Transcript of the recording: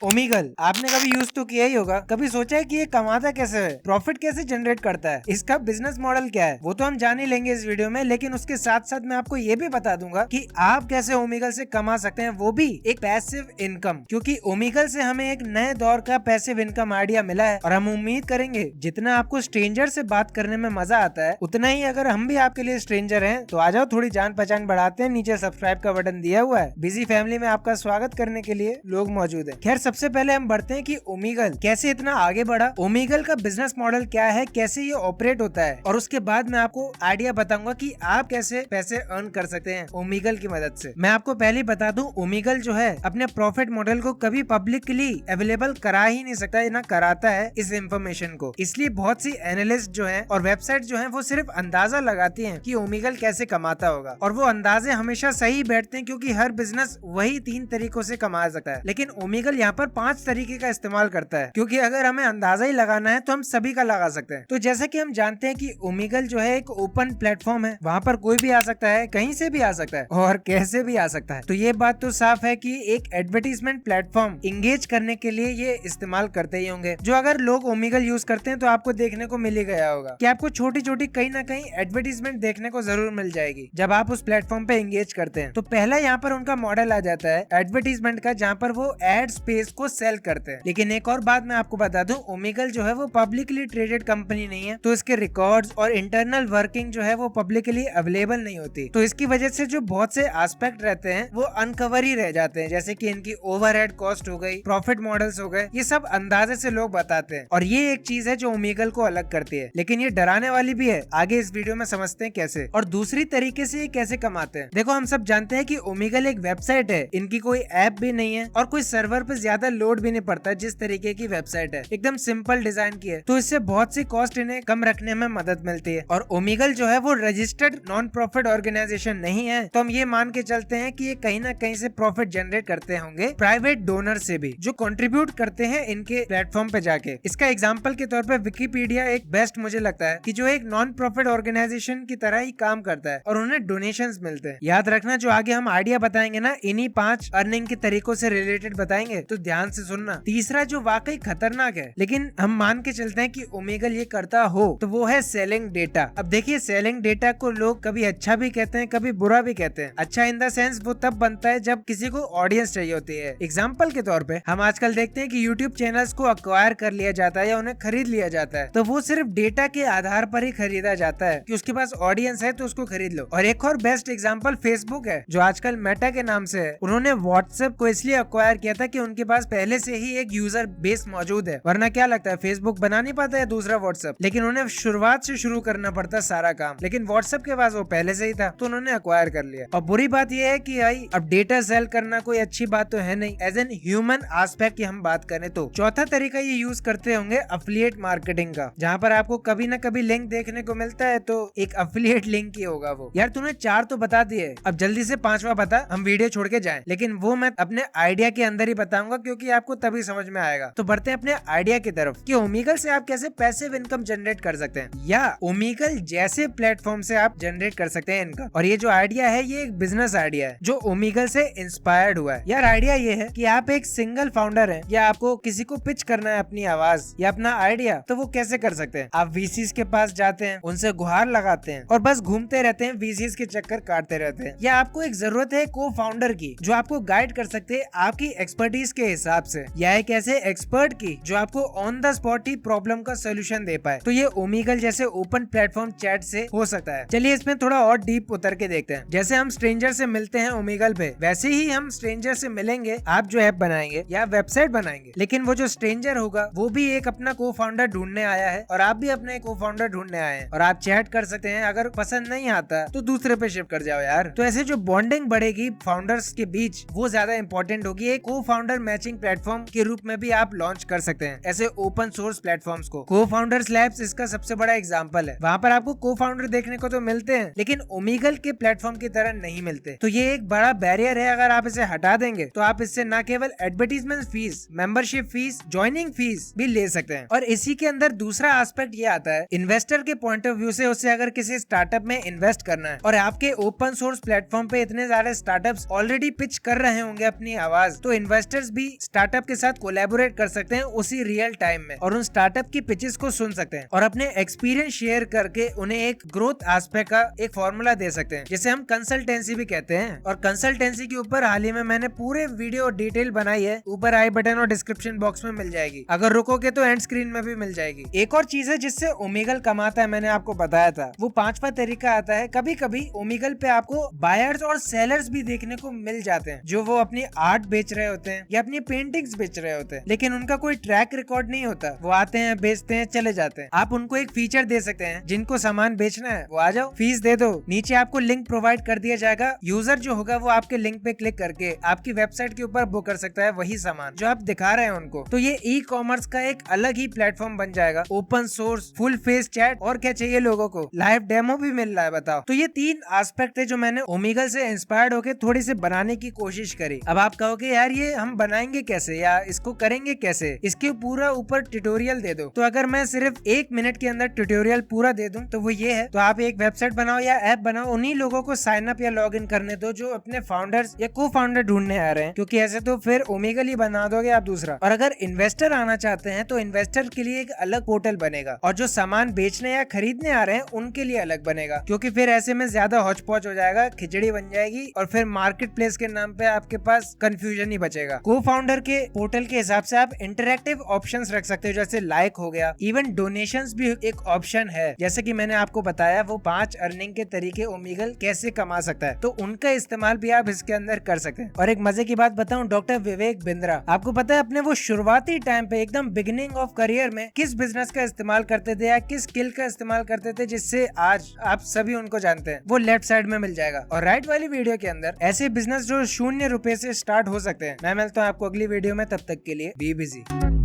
Omegle आपने कभी use तो किया ही होगा। कभी सोचा है कि ये कमाता कैसे है, प्रॉफिट कैसे जनरेट करता है, इसका बिजनेस मॉडल क्या है, वो तो हम जान ही लेंगे इस वीडियो में। लेकिन उसके साथ साथ मैं आपको ये भी बता दूंगा कि आप कैसे ओमेगल से कमा सकते हैं, वो भी एक पैसिव इनकम। क्योंकि ओमेगल से हमें एक नए दौर का पैसिव इनकम आइडिया मिला है और हम उम्मीद करेंगे जितना आपको स्ट्रेंजर से बात करने में मजा आता है, उतना ही अगर हम भी आपके लिए स्ट्रेंजर हैं तो आ जाओ, थोड़ी जान पहचान बढ़ाते हैं। नीचे सब्सक्राइब का बटन दिया हुआ है, बिजी फैमिली में आपका स्वागत करने के लिए लोग मौजूद है। खैर, सबसे पहले हम बढ़ते हैं कि ओमेगल कैसे इतना आगे बढ़ा, ओमेगल का बिजनेस मॉडल क्या है, कैसे ये ऑपरेट होता है, और उसके बाद मैं आपको आइडिया बताऊंगा कि आप कैसे पैसे अर्न कर सकते हैं ओमेगल की मदद से। मैं आपको पहले बता दूं, ओमेगल जो है अपने प्रॉफिट मॉडल को कभी पब्लिकली अवेलेबल करा ही नहीं सकता, ना कराता है इस इंफॉर्मेशन को। इसलिए बहुत सी एनालिस्ट जो है और वेबसाइट जो है वो सिर्फ अंदाजा लगाती हैं कि ओमेगल कैसे कमाता होगा, और वो अंदाजे हमेशा सही बैठते हैं क्योंकि हर बिजनेस वही 3 तरीकों से कमा सकता है, लेकिन ओमेगल यहाँ पर 5 तरीके का इस्तेमाल करता है। क्योंकि अगर हमें अंदाजा ही लगाना है तो हम सभी का लगा सकते हैं। तो जैसा कि हम जानते हैं कि ओमेगल जो है एक ओपन प्लेटफॉर्म है, वहाँ पर कोई भी आ सकता है, कहीं से भी आ सकता है और कैसे भी आ सकता है। तो ये बात तो साफ है कि एक एडवर्टीजमेंट प्लेटफॉर्म इंगेज करने के लिए ये इस्तेमाल करते ही होंगे। जो अगर लोग ओमेगल यूज करते हैं तो आपको देखने को मिल ही गया होगा कि आपको छोटी छोटी कहीं ना कहीं एडवर्टीजमेंट देखने को जरूर मिल जाएगी जब आप उस प्लेटफॉर्म पे इंगेज करते हैं। तो पहला यहाँ पर उनका मॉडल आ जाता है एडवर्टीजमेंट का, जहाँ पर वो एड स्पेस को सेल करते हैं। लेकिन एक और बात मैं आपको बता दूं, ओमेगल जो है वो पब्लिकली ट्रेडेड कंपनी नहीं है, तो इसके रिकॉर्ड्स और इंटरनल वर्किंग जो है वो पब्लिकली अवेलेबल नहीं होती। तो इसकी वजह से जो बहुत से एस्पेक्ट रहते हैं वो अनकवर ही रह जाते हैं, जैसे कि इनकी ओवरहेड कॉस्ट हो गई, प्रॉफिट मॉडल्स हो गए, ये सब अंदाजे से लोग बताते हैं। और ये एक चीज है जो ओमेगल को अलग करती है, लेकिन ये डराने वाली भी है। आगे इस वीडियो में समझते हैं कैसे। और दूसरी तरीके से ये कैसे कमाते हैं। देखो, हम सब जानते हैं कि ओमेगल एक वेबसाइट है, इनकी कोई ऐप भी नहीं है और कोई सर्वर पे ज्यादा लोड भी नहीं पड़ता। जिस तरीके की वेबसाइट है, एकदम सिंपल डिजाइन की है, तो इससे बहुत सी कॉस्ट इन्हें कम रखने में मदद मिलती है। और ओमेगल जो है वो रजिस्टर्ड नॉन प्रॉफिट ऑर्गेनाइजेशन नहीं है, तो हम ये मान के चलते हैं कि ये कहीं ना कहीं से प्रॉफिट जनरेट करते होंगे प्राइवेट डोनर से भी, जो कंट्रीब्यूट करते हैं इनके प्लेटफॉर्म पे जाके। इसका एग्जांपल के तौर पे विकिपीडिया एक बेस्ट मुझे लगता है कि जो एक नॉन प्रॉफिट ऑर्गेनाइजेशन की तरह ही काम करता है और उन्हें डोनेशंस मिलते हैं। याद रखना, जो आगे हम आइडिया बताएंगे ना, इन्हीं 5 अर्निंग के तरीकों से रिलेटेड बताएंगे, तो ध्यान से सुनना। तीसरा जो वाकई खतरनाक है लेकिन हम मान के चलते हैं कि ओमेगल ये करता हो, तो वो है सेलिंग डेटा। अब देखिए, सेलिंग डेटा को लोग कभी अच्छा भी कहते हैं, कभी बुरा भी कहते हैं। अच्छा इन द सेंस वो तब बनता है जब किसी को ऑडियंस चाहिए होती है। एग्जाम्पल के तौर पे हम आजकल देखते हैं कि यूट्यूब चैनल्स को अक्वायर कर लिया जाता है या उन्हें खरीद लिया जाता है, तो वो सिर्फ डेटा के आधार पर ही खरीदा जाता है कि उसके पास ऑडियंस है तो उसको खरीद लो। और एक और बेस्ट एग्जाम्पल फेसबुक है, जो आजकल मेटा के नाम से है। उन्होंने व्हाट्सएप को इसलिए अक्वायर किया था कि उनके पास पहले से ही एक यूजर बेस मौजूद है, वरना क्या लगता है फेसबुक बना नहीं पाता है दूसरा व्हाट्सएप। लेकिन उन्हें शुरुआत से शुरू करना पड़ता सारा काम, लेकिन व्हाट्सएप के पास वो पहले से ही था तो उन्होंने अक्वायर कर लिया। और बुरी बात यह है कि भाई अब डेटा सेल करना कोई अच्छी बात तो है नहीं एज एन ह्यूमन एस्पेक्ट की हम बात करें तो। चौथा तरीका ये यूज करते होंगे अफिलिएट मार्केटिंग का, जहाँ पर आपको कभी ना कभी लिंक देखने को मिलता है, तो एक अफिलिएट लिंक ही होगा वो। यार तूने 4 तो बता दिए, अब जल्दी से 5वां बता, हम वीडियो छोड़ के जाएं। लेकिन वो मैं अपने आइडिया के अंदर ही बताऊंगा क्योंकि आपको तभी समझ में आएगा। तो बढ़ते हैं अपने आइडिया की तरफ कि ओमेगल से आप कैसे पैसिव इनकम जनरेट कर सकते हैं या ओमेगल जैसे प्लेटफॉर्म से आप जनरेट कर सकते हैं इनकम। और ये जो आइडिया है ये एक बिजनेस आइडिया है जो ओमेगल से इंस्पायर्ड हुआ है। यार आइडिया ये है कि आप एक सिंगल फाउंडर हैं या आपको किसी को पिच करना है अपनी आवाज या अपना आइडिया, तो वो कैसे कर सकते हैं। आप वीसीज के पास जाते हैं, उनसे गुहार लगाते हैं और बस घूमते रहते हैं, वीसीज के चक्कर काटते रहते हैं। या आपको एक जरूरत है को फाउंडर की जो आपको गाइड कर सकते हैं आपकी एक्सपर्टीज के हिसाब से, या एक ऐसे एक्सपर्ट की जो आपको on the spot he problem का सोल्यूशन दे पाए। तो ये ओमेगल जैसे ओपन प्लेटफॉर्म चैट से हो सकता है। चलिए इसमें थोड़ा और डीप उतर के देखते हैं। जैसे हम स्ट्रेंजर से मिलते हैं ओमेगल पे, वैसे ही हम स्ट्रेंजर से मिलेंगे आप जो ऐप बनाएंगे या वेबसाइट बनाएंगे। लेकिन वो जो स्ट्रेंजर होगा वो भी एक अपना को फाउंडर ढूंढने आया है और आप भी अपने को फाउंडर ढूंढने आए हैं, और आप चैट कर सकते हैं। अगर पसंद नहीं आता तो दूसरे पे शिफ्ट कर जाओ यार। तो ऐसे जो बॉन्डिंग बढ़ेगी फाउंडर्स के बीच वो ज्यादा इंपॉर्टेंट होगी। एक को फाउंडर मैचिंग प्लेटफॉर्म के रूप में भी आप लॉन्च कर सकते हैं ऐसे ओपन सोर्स प्लेटफॉर्म्स को। को फाउंडर्स लैब्स इसका सबसे बड़ा एग्जांपल है। वहाँ पर आपको को फाउंडर देखने को तो मिलते हैं लेकिन ओमेगल के प्लेटफॉर्म की तरह नहीं मिलते। तो ये एक बड़ा बैरियर है। अगर आप इसे हटा देंगे तो आप इससे न केवल advertisement fees, membership fees, joining fees भी ले सकते हैं। और इसी के अंदर दूसरा एस्पेक्ट ये आता है इन्वेस्टर के पॉइंट ऑफ व्यू से। उससे अगर किसी स्टार्टअप में इन्वेस्ट करना है और आपके ओपन सोर्स प्लेटफॉर्म पे इतने सारे स्टार्टअप्स ऑलरेडी पिच कर रहे होंगे अपनी आवाज, तो इन्वेस्टर्स भी स्टार्टअप के साथ कोलैबोरेट कर सकते हैं उसी रियल टाइम में और उन स्टार्टअप की पिचेस को सुन सकते हैं और अपने एक्सपीरियंस शेयर करके उन्हें एक ग्रोथ एस्पेक्ट का एक फॉर्मूला दे सकते हैं, जिसे हम कंसल्टेंसी भी कहते हैं। और कंसल्टेंसी के ऊपर हाल ही में मैंने पूरे वीडियो डिटेल बनाई है, ऊपर आई बटन और डिस्क्रिप्शन बॉक्स में मिल जाएगी, अगर रुकोगे तो एंड स्क्रीन में भी मिल जाएगी। एक और चीज है जिससे ओमेगल कमाता है, मैंने आपको बताया था, वो 5वां तरीका आता है। कभी कभी ओमेगल पे आपको बायर्स और सेलर्स भी देखने को मिल जाते हैं, जो वो अपनी आर्ट बेच रहे होते हैं या अपनी पेंटिंग्स बेच रहे होते हैं, लेकिन उनका कोई ट्रैक रिकॉर्ड नहीं होता। वो आते हैं, बेचते हैं, चले जाते हैं। आप उनको एक फीचर दे सकते हैं, जिनको सामान बेचना है वो आ जाओ, फीस दे दो, नीचे आपको लिंक प्रोवाइड कर दिया जाएगा। यूजर जो होगा वो आपके लिंक पे क्लिक करके आपकी वेबसाइट के ऊपर बुक कर सकता है वही सामान जो आप दिखा रहे हैं उनको। तो ये ई कॉमर्स का एक अलग ही प्लेटफॉर्म बन जाएगा, open source, full face chat, और क्या चाहिए लोगों को, लाइव डेमो भी मिल रहा है, बताओ। तो ये 3 एस्पेक्ट है जो मैंने ओमेगल से इंस्पायर्ड होकर थोड़ी सी बनाने की कोशिश करी। अब आप कहोगे यार ये हम बनाएंगे कैसे या इसको करेंगे कैसे, इसके पूरा ऊपर ट्यूटोरियल दे दो। तो अगर मैं सिर्फ 1 मिनट के अंदर ट्यूटोरियल पूरा दे दूं तो वो ये है। तो आप एक वेबसाइट बनाओ या ऐप बनाओ, उन्हीं लोगों को साइन अप या लॉग इन करने दो जो अपने फाउंडर्स या को फाउंडर ढूंढने आ रहे हैं, क्योंकि ऐसे तो फिर ओमेगल ही बना दोगे आप दूसरा। और अगर इन्वेस्टर आना चाहते हैं तो इन्वेस्टर के लिए एक अलग पोर्टल बनेगा, और जो सामान बेचने या खरीदने आ रहे हैं उनके लिए अलग बनेगा, क्योंकि फिर ऐसे में ज्यादा हौच पौच हो जाएगा, खिचड़ी बन जाएगी और फिर मार्केट प्लेस के नाम पे आपके पास कंफ्यूजन ही बचेगा। को फाउंडर के पोर्टल के हिसाब से आप इंटरैक्टिव ऑप्शंस रख सकते हो, जैसे लाइक हो गया, इवन डोनेशंस भी एक ऑप्शन है। जैसे कि मैंने आपको बताया वो 5 अर्निंग के तरीके ओमेगल कैसे कमा सकता है, तो उनका इस्तेमाल भी आप इसके अंदर कर सकते हैं। और एक मजे की बात बताऊं, डॉक्टर विवेक बिंद्रा, आपको पता है अपने वो शुरुआती टाइम पे एकदम बिगिनिंग ऑफ करियर में किस बिजनेस का इस्तेमाल करते थे या किस स्किल का इस्तेमाल करते थे जिससे आज आप सभी उनको जानते हैं, वो लेफ्ट साइड में मिल जाएगा। और राइट वाली वीडियो के अंदर ऐसे बिजनेस जो 0 रुपए से स्टार्ट हो सकते हैं। मैं मिलता हूँ आपको अगली वीडियो में, तब तक के लिए बी बिजी।